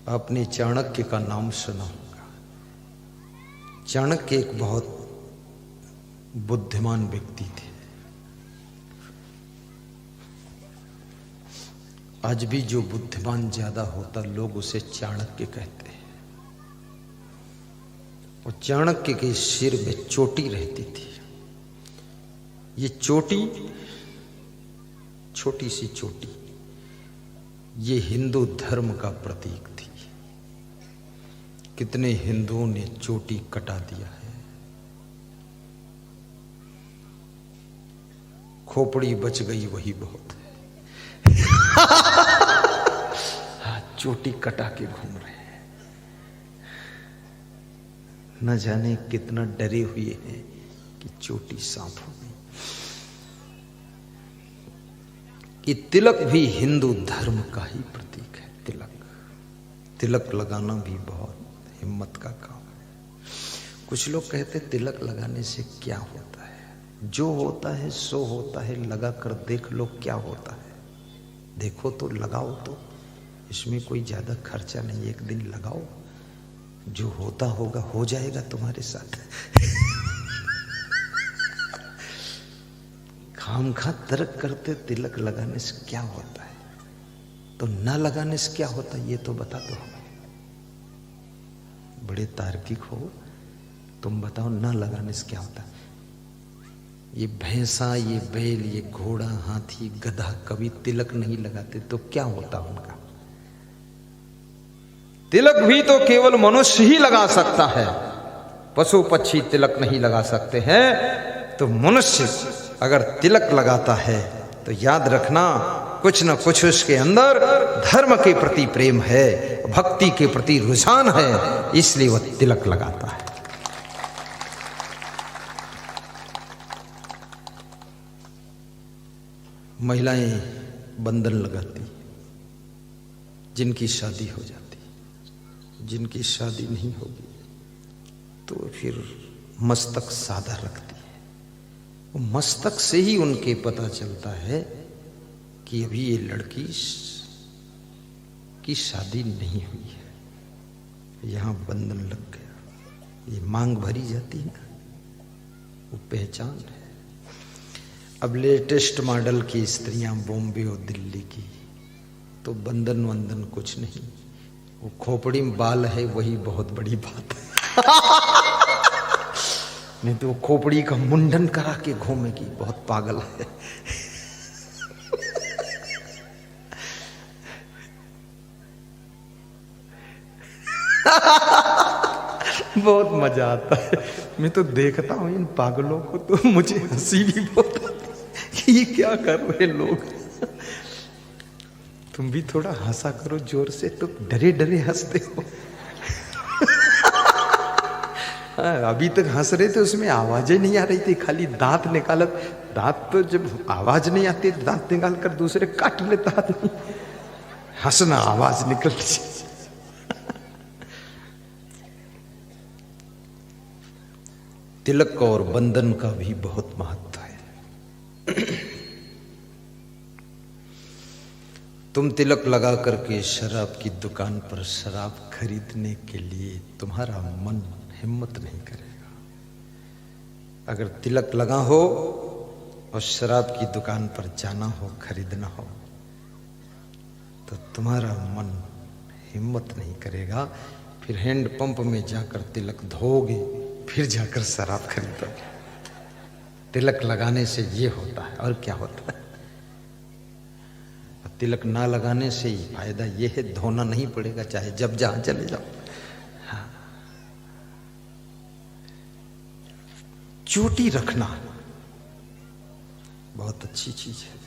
आपने चाणक्य का नाम सुना होगा। चाणक्य एक बहुत बुद्धिमान व्यक्ति थे। आज भी जो बुद्धिमान ज्यादा होता लोग उसे चाणक्य कहते हैं। और चाणक्य के सिर में चोटी रहती थी। ये चोटी, छोटी सी चोटी, ये हिंदू धर्म का प्रतीक थी। कितने हिंदुओं ने चोटी कटा दिया है। खोपड़ी बच गई वही बहुत है। चोटी कटा के घूम रहे हैं। न जाने कितना डरे हुए हैं कि चोटी सांप हो गई। कि तिलक भी हिंदू धर्म का ही प्रतीक है। तिलक लगाना भी बहुत हिम्मत का काम है। कुछ लोग कहते तिलक लगाने से क्या होता है। जो होता है सो होता है, लगा कर देख लो क्या होता है। देखो तो, लगाओ तो, इसमें कोई ज्यादा खर्चा नहीं। एक दिन लगाओ, जो होता होगा हो जाएगा तुम्हारे साथ। खामखा तर्क करते तिलक लगाने से क्या होता है, तो ना लगाने से क्या होता है ये तो बता दो हमें। बड़े तार्किक हो तुम, बताओ ना लगाने से क्या होता है। ये भैंसा, ये बैल, ये घोड़ा, हाथी, गधा कभी तिलक नहीं लगाते तो क्या होता उनका। तिलक भी तो केवल मनुष्य ही लगा सकता है। पशु पक्षी तिलक नहीं लगा सकते हैं। तो मनुष्य अगर तिलक लगाता है तो याद रखना कुछ न कुछ उसके अंदर धर्म के प्रति प्रेम है, भक्ति के प्रति रुझान है, इसलिए वह तिलक लगाता है। महिलाएं बंधन लगाती, जिनकी शादी हो जाती, जिनकी शादी नहीं होगी तो फिर मस्तक सादा रखती है। वो मस्तक से ही उनके पता चलता है कि अभी ये लड़की की शादी नहीं हुई है। यहां बंधन लग गया, ये मांग भरी जाती है ना, वो पहचान है। अब लेटेस्ट मॉडल की स्त्रियां बॉम्बे और दिल्ली की, तो बंधन वंदन कुछ नहीं, वो खोपड़ी में बाल है वही बहुत बड़ी बात है। नहीं तो वो खोपड़ी का मुंडन करा के घूमेगी, बहुत पागल है। बहुत मजा आता है। मैं तो देखता हूं इन पागलों को तो मुझे हंसी भी बहुत आती है कि ये क्या कर रहे लोग। तुम भी थोड़ा हंसा करो जोर से, तो डरे डरे हंसते हो। अभी तक हंस रहे थे, उसमें आवाजें नहीं आ रही थी, खाली दांत निकाल। दांत तो जब आवाज नहीं आती दांत निकाल कर दूसरे काट लेता आदमी। हंसना आवाज निकलती। तिलक और बंधन का भी बहुत महत्व है। तुम तिलक लगा करके शराब की दुकान पर शराब खरीदने के लिए तुम्हारा मन हिम्मत नहीं करेगा। अगर तिलक लगा हो और शराब की दुकान पर जाना हो, खरीदना हो, तो तुम्हारा मन हिम्मत नहीं करेगा। फिर हैंडपंप में जाकर तिलक धोगे, फिर जाकर शराब खरीदोगे। तिलक लगाने से ये होता है, और क्या होता है। तिलक ना लगाने से ही फायदा ये है, धोना नहीं पड़ेगा, चाहे जब जहां चले जाओ। हाँ। चोटी रखना बहुत अच्छी चीज है।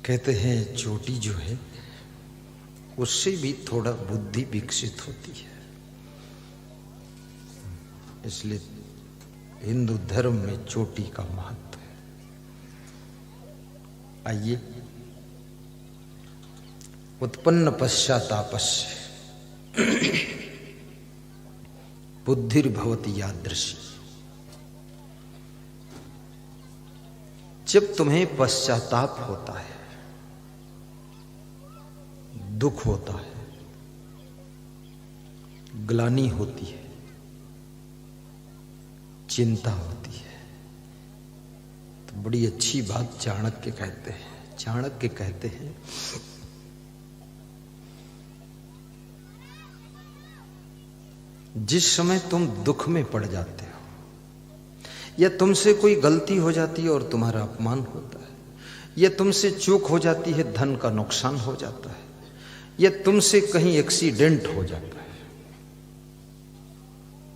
कहते हैं चोटी जो है उससे भी थोड़ा बुद्धि विकसित होती है। इसलिए हिंदू धर्म में चोटी का महत्व है। आइए, उत्पन्न पश्चातापस्य बुद्धिर्भवति यादृशी। जब तुम्हें पश्चाताप होता है, दुख होता है, ग्लानि होती है, चिंता होती है, तो बड़ी अच्छी बात चाणक्य कहते हैं। चाणक्य कहते हैं जिस समय तुम दुख में पड़ जाते हो या तुमसे कोई गलती हो जाती है और तुम्हारा अपमान होता है, या तुमसे चूक हो जाती है, धन का नुकसान हो जाता है, या तुमसे कहीं एक्सीडेंट हो जाता है,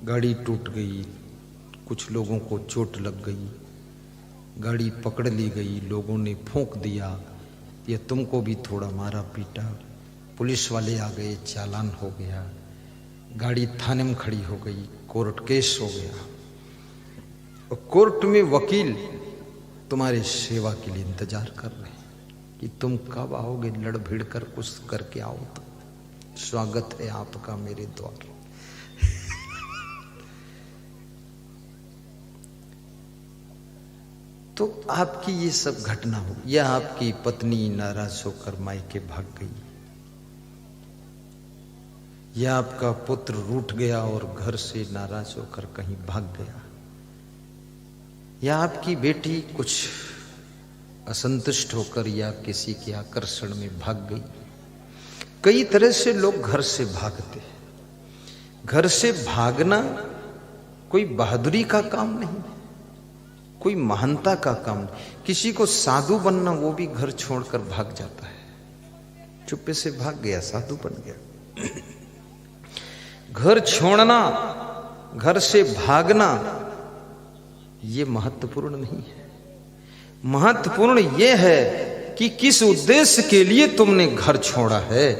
गाड़ी टूट गई, कुछ लोगों को चोट लग गई, गाड़ी पकड़ ली गई, लोगों ने फूंक दिया, या तुमको भी थोड़ा मारा पीटा, पुलिस वाले आ गए, चालान हो गया, गाड़ी थाने में खड़ी हो गई, कोर्ट केस हो गया, और कोर्ट में वकील तुम्हारे सेवा के लिए इंतजार कर रहे हैं कि तुम कब आओगे, लड़ भिड़ कर कुछ करके आओ, तो स्वागत है आपका मेरे द्वार। तो आपकी ये सब घटना हो, या आपकी पत्नी नाराज होकर मायके भाग गई, या आपका पुत्र रूठ गया और घर से नाराज होकर कहीं भाग गया, या आपकी बेटी कुछ असंतुष्ट होकर या किसी के आकर्षण में भाग गई। कई तरह से लोग घर से भागते हैं। घर से भागना कोई बहादुरी का काम नहीं, कोई महानता का काम नहीं। किसी को साधु बनना, वो भी घर छोड़कर भाग जाता है, चुप्पे से भाग गया, साधु बन गया। घर छोड़ना, घर से भागना, ये महत्वपूर्ण नहीं है। महत्वपूर्ण ये है कि किस उद्देश्य के लिए तुमने घर छोड़ा है,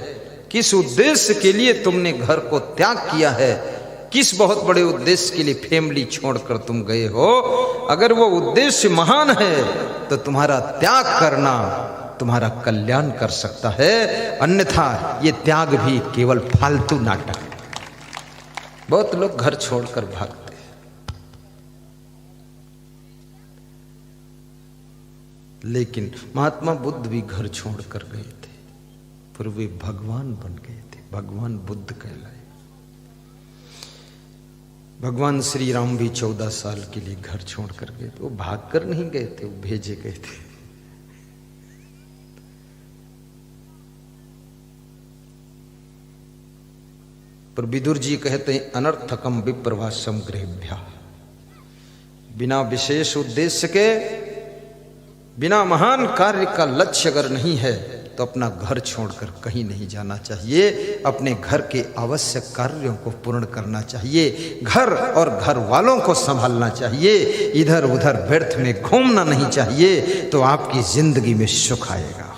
किस उद्देश्य के लिए तुमने घर को त्याग किया है, किस बहुत बड़े उद्देश्य के लिए फैमिली छोड़कर तुम गए हो। अगर वो उद्देश्य महान है तो तुम्हारा त्याग करना तुम्हारा कल्याण कर सकता है, अन्यथा ये त्याग भी केवल फालतू नाटक है। बहुत लोग घर छोड़कर भागते हैं, लेकिन महात्मा बुद्ध भी घर छोड़कर गए थे, पर वे भगवान बन गए थे, भगवान बुद्ध कहलाए। भगवान श्री राम भी 14 साल के लिए घर छोड़कर गए थे। वो भागकर नहीं गए थे, वो भेजे गए थे। पर विदुर जी कहते हैं अनर्थकम विप्रवासम गृहेभ्यः, बिना विशेष उद्देश्य के, बिना महान कार्य का लक्ष्य अगर नहीं है तो अपना घर छोड़कर कहीं नहीं जाना चाहिए। अपने घर के आवश्यक कार्यों को पूर्ण करना चाहिए, घर और घर वालों को संभालना चाहिए, इधर उधर व्यर्थ में घूमना नहीं चाहिए, तो आपकी जिंदगी में सुख आएगा।